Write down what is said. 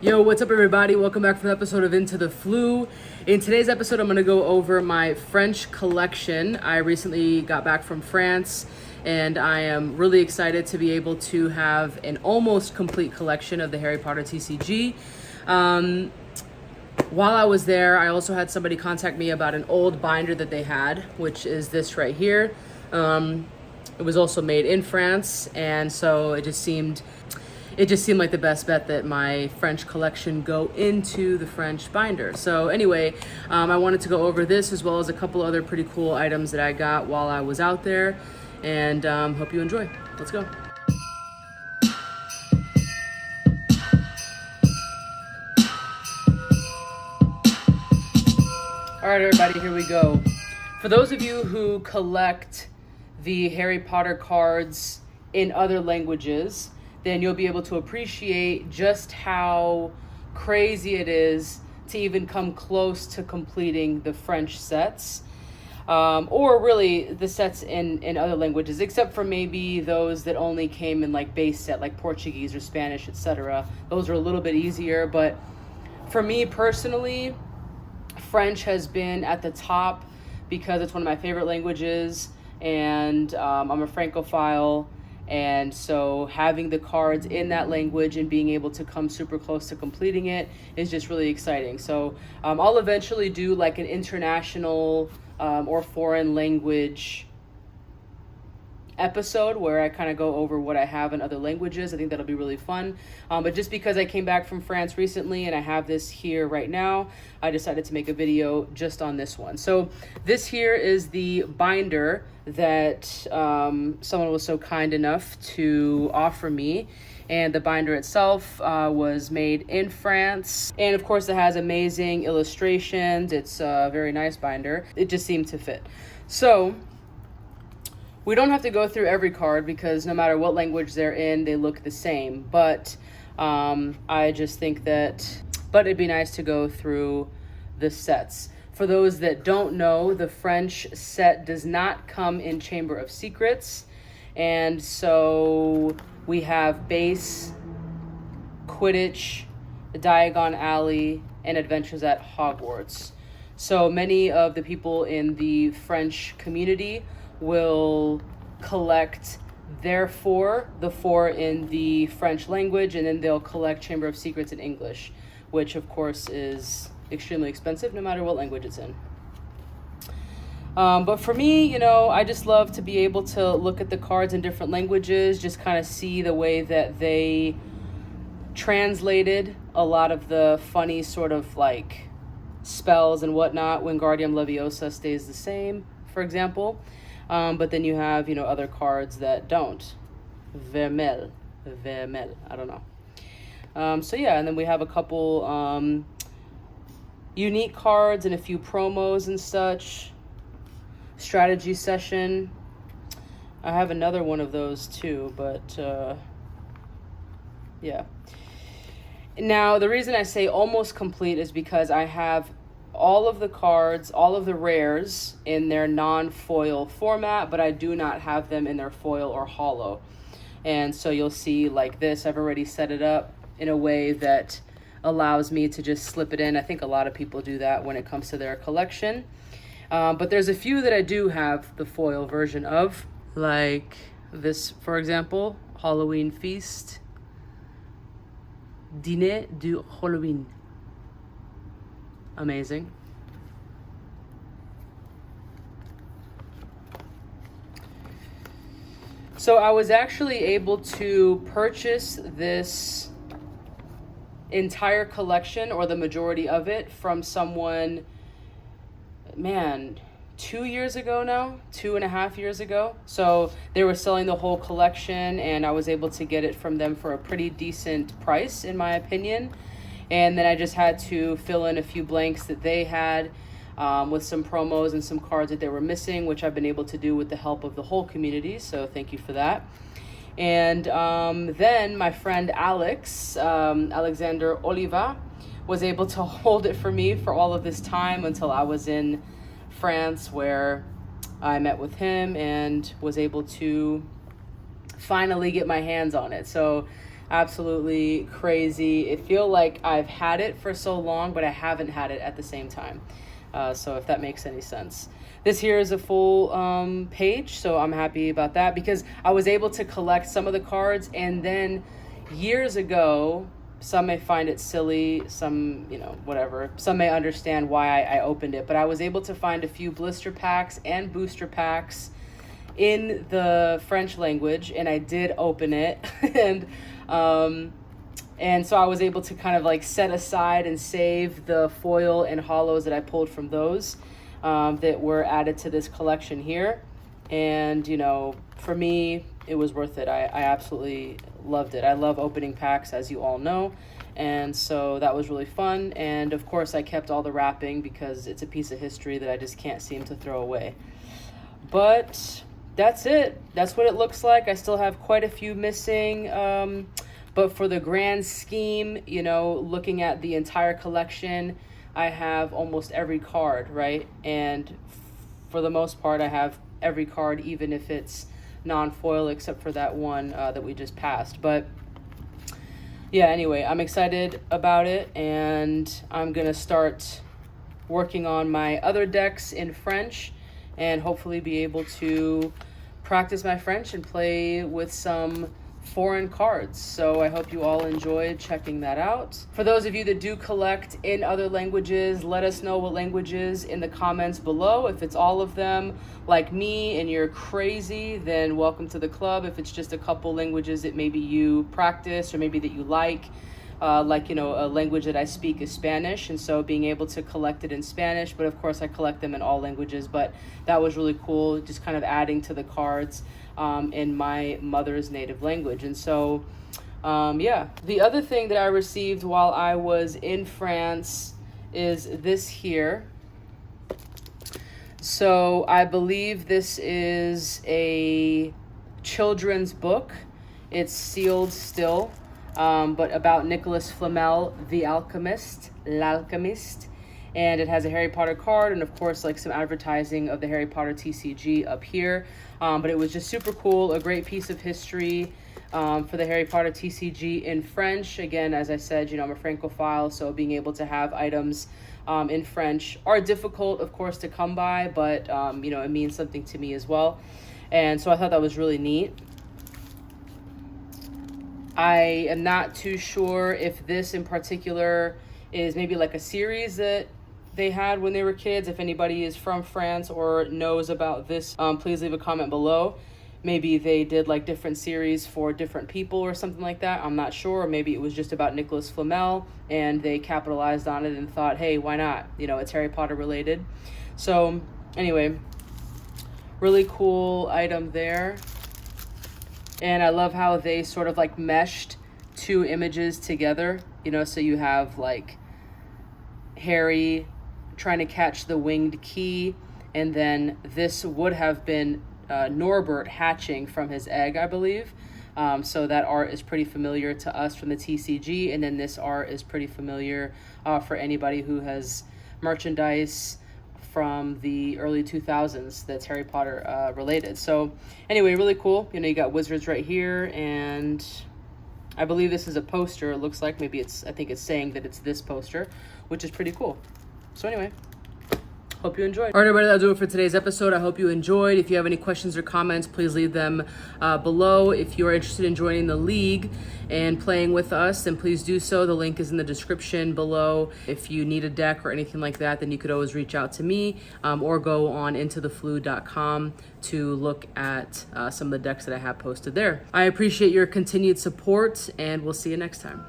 Yo, what's up everybody? Welcome back for the episode of Into the Flu. In today's episode, I'm going to go over my French collection. I recently got back from France and I am really excited to be able to have an almost complete collection of the Harry Potter TCG. While I was there, I also had somebody contact me about an old binder that they had, which is this right here. It was also made in France, and so it just seemed like the best bet that my French collection go into the French binder. So anyway, I wanted to go over this as well as a couple other pretty cool items that I got while I was out there, and hope you enjoy. Let's go. All right, everybody, here we go. For those of you who collect the Harry Potter cards in other languages, then you'll be able to appreciate just how crazy it is to even come close to completing the French sets, or really the sets in other languages, except for maybe those that only came in like base set, like Portuguese or Spanish, etc. Those are a little bit easier, but for me personally, French has been at the top because it's one of my favorite languages, and I'm a Francophile. And so having the cards in that language and being able to come super close to completing it is just really exciting. So I'll eventually do like an international or foreign language episode where I kind of go over what I have in other languages. I think that'll be really fun. But just because I came back from France recently and I have this here right now, I decided to make a video just on this one. So this here is the binder that someone was so kind enough to offer me. And the binder itself was made in France. And of course it has amazing illustrations. It's a very nice binder. It just seemed to fit. So we don't have to go through every card because no matter what language they're in, they look the same. But I just think that, it'd be nice to go through the sets. For those that don't know, the French set does not come in Chamber of Secrets. And so we have Base, Quidditch, Diagon Alley, and Adventures at Hogwarts. So many of the people in the French community will collect the four in the French language, and then they'll collect Chamber of Secrets in English, which of course is extremely expensive no matter what language it's in. But for me, I just love to be able to look at the cards in different languages, just kind of see the way that they translated a lot of the funny sort of like spells and whatnot. Wingardium Leviosa stays the same, for example. But then you have, other cards that don't. Vermel, I don't know. So yeah, and then we have a couple unique cards and a few promos and such. Strategy session. I have another one of those too, but yeah. Now, the reason I say almost complete is because I have all of the cards, all of the rares in their non-foil format, but I do not have them in their foil or holo. And so you'll see like this, I've already set it up in a way that allows me to just slip it in. I think a lot of people do that when it comes to their collection. But there's a few that I do have the foil version of, like this, for example, Halloween Feast, Dîner du Halloween. Amazing. So I was actually able to purchase this entire collection, or the majority of it, from someone, 2 years ago now, 2.5 years ago. So they were selling the whole collection and I was able to get it from them for a pretty decent price, in my opinion. And then I just had to fill in a few blanks that they had with some promos and some cards that they were missing, which I've been able to do with the help of the whole community. So thank you for that. And then my friend Alexandre Oliva, was able to hold it for me for all of this time until I was in France, where I met with him and was able to finally get my hands on it. So Absolutely crazy. It feel like I've had it for so long, but I haven't had it at the same time. So if that makes any sense. This here is a full page, so I'm happy about that because I was able to collect some of the cards, and then years ago, some may find it silly, some, you know, whatever. Some may understand why I opened it, but I was able to find a few blister packs and booster packs in the French language, and I did open it. And so I was able to kind of like set aside and save the foil and hollows that I pulled from those that were added to this collection here. And, you know, for me, it was worth it. I absolutely loved it. I love opening packs, as you all know. And so that was really fun. And of course, I kept all the wrapping because it's a piece of history that I just can't seem to throw away. But that's it. That's what it looks like. I still have quite a few missing. But for the grand scheme, you know, looking at the entire collection, I have almost every card, right? And for the most part, I have every card, even if it's non-foil, except for that one that we just passed. But yeah, anyway, I'm excited about it, and I'm gonna start working on my other decks in French and hopefully be able to practice my French and play with some foreign cards. So I hope you all enjoyed checking that out. For those of you that do collect in other languages, let us know what languages in the comments below. If it's all of them like me and you're crazy, then welcome to the club. If it's just a couple languages that maybe you practice or maybe that you like, you know, a language that I speak is Spanish, and so being able to collect it in Spanish, but of course I collect them in all languages. But that was really cool, just kind of adding to the cards in my mother's native language. And so yeah, the other thing that I received while I was in France is this here. So I believe this is a children's book. It's sealed still, but about Nicholas Flamel, the alchemist, l'alchemist. And it has a Harry Potter card and, of course, like some advertising of the Harry Potter TCG up here. But it was just super cool, a great piece of history for the Harry Potter TCG in French. Again, as I said, you know, I'm a Francophile, so being able to have items in French are difficult, of course, to come by, but, you know, it means something to me as well. And so I thought that was really neat. I am not too sure if this in particular is maybe like a series that they had when they were kids. If anybody is from France or knows about this, please leave a comment below. Maybe they did like different series for different people or something like that. I'm not sure. Or maybe it was just about Nicholas Flamel and they capitalized on it and thought, hey, why not? You know, it's Harry Potter related. So anyway, really cool item there. And I love how they sort of like meshed two images together, you know, so you have like Harry trying to catch the winged key, and then this would have been Norbert hatching from his egg, I believe. So that art is pretty familiar to us from the TCG, and then this art is pretty familiar for anybody who has merchandise from the early 2000s that's Harry Potter related. So anyway, really cool. You know, you got wizards right here, and I believe this is a poster. It looks like maybe I think it's saying that it's this poster, which is pretty cool. So anyway, hope you enjoyed. All right, everybody, that'll do it for today's episode. I hope you enjoyed. If you have any questions or comments, please leave them below. If you're interested in joining the league and playing with us, then please do so. The link is in the description below. If you need a deck or anything like that, then you could always reach out to me or go on intotheflu.com to look at some of the decks that I have posted there. I appreciate your continued support, and we'll see you next time.